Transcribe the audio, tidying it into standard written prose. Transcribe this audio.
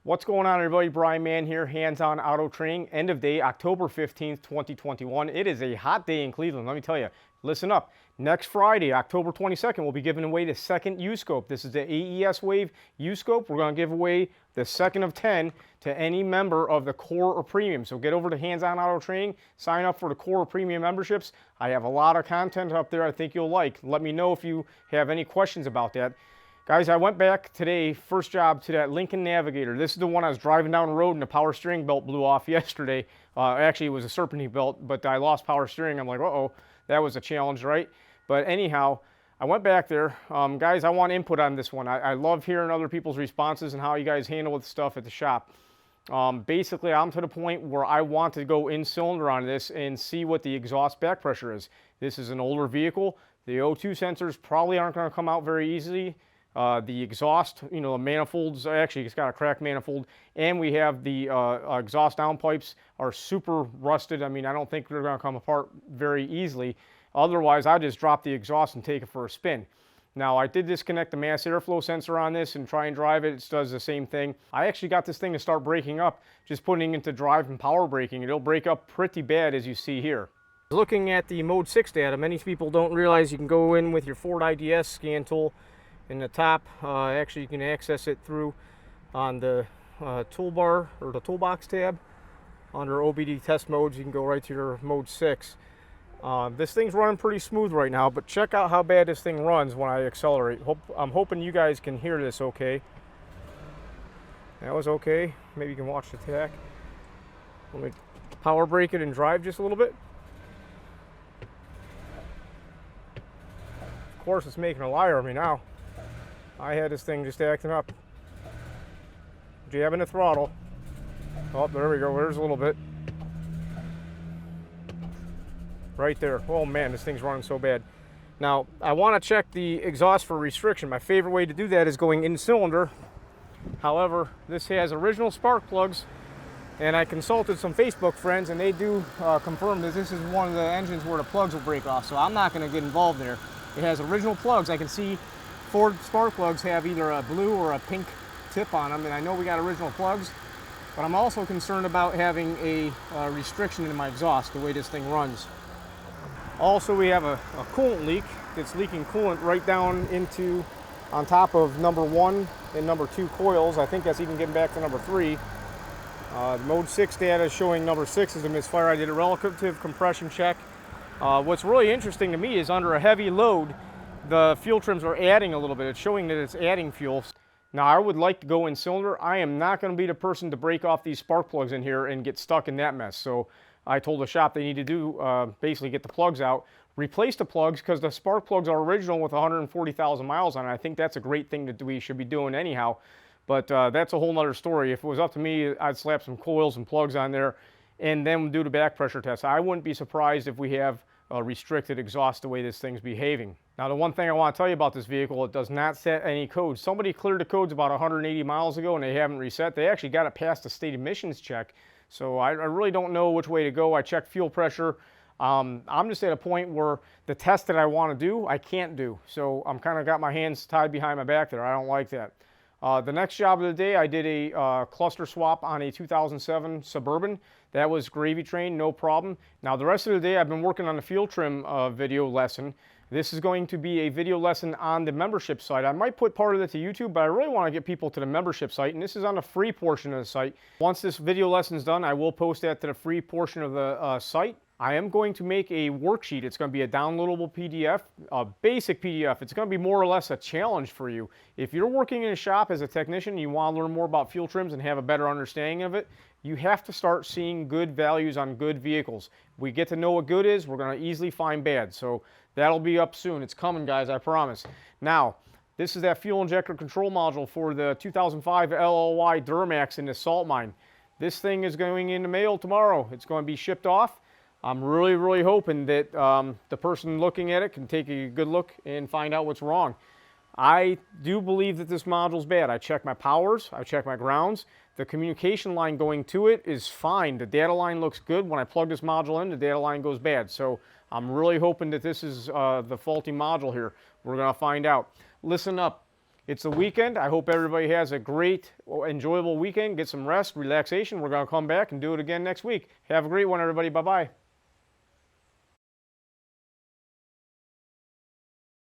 What's going on, everybody? Brian Mann here, Hands-On Auto Training. End of day, October 15th, 2021. It is a hot day in Cleveland, let me tell you. Listen up. Next Friday, October 22nd, we'll be giving away the second U-Scope. This is the AES Wave U-Scope. We're going to give away the second of 10 to any member of the Core or Premium. So get over to Hands-On Auto Training, sign up for the Core or Premium memberships. I have a lot of content up there I think you'll like. Let me know if you have any questions about that. Guys, I went back today, first job, to that Lincoln Navigator. This is the one I was driving down the road and the power steering belt blew off yesterday. Actually, it was a serpentine belt, but I lost power steering. I'm like, uh-oh, that was a challenge, right? But anyhow, I went back there. Guys, I want input on this one. I love hearing other people's responses and how you guys handle the stuff at the shop. Basically, I'm to the point where I want to go in cylinder on this and see what the exhaust back pressure is. This is an older vehicle. The O2 sensors probably aren't going to come out very easily. The exhaust, you know, the manifolds, actually it's got a cracked manifold, and we have the exhaust downpipes are super rusted. I mean, I don't think they're going to come apart very easily. Otherwise, I just drop the exhaust and take it for a spin. Now, I did disconnect the mass airflow sensor on this and try and drive it. It does the same thing. I actually got this thing to start breaking up, just putting into drive and power braking. It'll break up pretty bad, as you see here. Looking at the Mode 6 data, many people don't realize you can go in with your Ford IDS scan tool. In the top, actually you can access it through on the toolbar or the toolbox tab. Under OBD test modes, you can go right to your Mode 6. This thing's running pretty smooth right now, but check out how bad this thing runs when I accelerate. I'm hoping you guys can hear this okay. That was okay. Maybe you can watch the tach. Let me power brake it and drive just a little bit. Of course, it's making a liar of me now. I had this thing just acting up. Jabbing the throttle. Oh, there we go. There's a little bit. Right there. Oh man, this thing's running so bad. Now, I want to check the exhaust for restriction. My favorite way to do that is going in cylinder. However, this has original spark plugs, and I consulted some Facebook friends, and they do confirm that this is one of the engines where the plugs will break off, so I'm not going to get involved there. It has original plugs. I can see Ford spark plugs have either a blue or a pink tip on them, and I know we got original plugs, but I'm also concerned about having a restriction in my exhaust, the way this thing runs. Also, we have a coolant leak. It's leaking coolant right down into, on top of number 1 and number 2 coils. I think that's even getting back to number 3. Mode 6 data is showing number 6 is a misfire. I did a relative compression check. What's really interesting to me is under a heavy load, the fuel trims are adding a little bit. It's showing that it's adding fuel. Now, I would like to go in cylinder. I am not going to be the person to break off these spark plugs in here and get stuck in that mess. So I told the shop they need to do, basically get the plugs out, replace the plugs, because the spark plugs are original with 140,000 miles on it. I think that's a great thing that we should be doing anyhow. But that's a whole nother story. If it was up to me, I'd slap some coils and plugs on there and then do the back pressure test. I wouldn't be surprised if we have restricted exhaust the way this thing's behaving. Now, the one thing I want to tell you about this vehicle, it does not set any codes. Somebody cleared the codes about 180 miles ago and they haven't reset. They actually got it past the state emissions check. So I really don't know which way to go. I checked fuel pressure. I'm just at a point where the test that I want to do, I can't do. So I'm kind of got my hands tied behind my back there. I don't like that. The next job of the day, I did a cluster swap on a 2007 Suburban. That was gravy train, no problem. Now the rest of the day, I've been working on the fuel trim video lesson. This is going to be a video lesson on the membership site. I might put part of it to YouTube, but I really want to get people to the membership site, and this is on the free portion of the site. Once this video lesson is done, I will post that to the free portion of the site. I am going to make a worksheet. It's going to be a downloadable PDF, a basic PDF. It's going to be more or less a challenge for you. If you're working in a shop as a technician and you want to learn more about fuel trims and have a better understanding of it, you have to start seeing good values on good vehicles. We get to know what good is, we're going to easily find bad. So that'll be up soon. It's coming, guys, I promise. Now, this is that fuel injector control module for the 2005 LLY Duramax in the salt mine. This thing is going in the mail tomorrow. It's going to be shipped off. I'm really hoping that the person looking at it can take a good look and find out what's wrong. I do believe that this module's bad. I checked my powers, I checked my grounds. The communication line going to it is fine. The data line looks good. When I plug this module in, the data line goes bad. So I'm really hoping that this is the faulty module here. We're going to find out. Listen up. It's the weekend. I hope everybody has a great, enjoyable weekend. Get some rest, relaxation. We're going to come back and do it again next week. Have a great one, everybody. Bye-bye.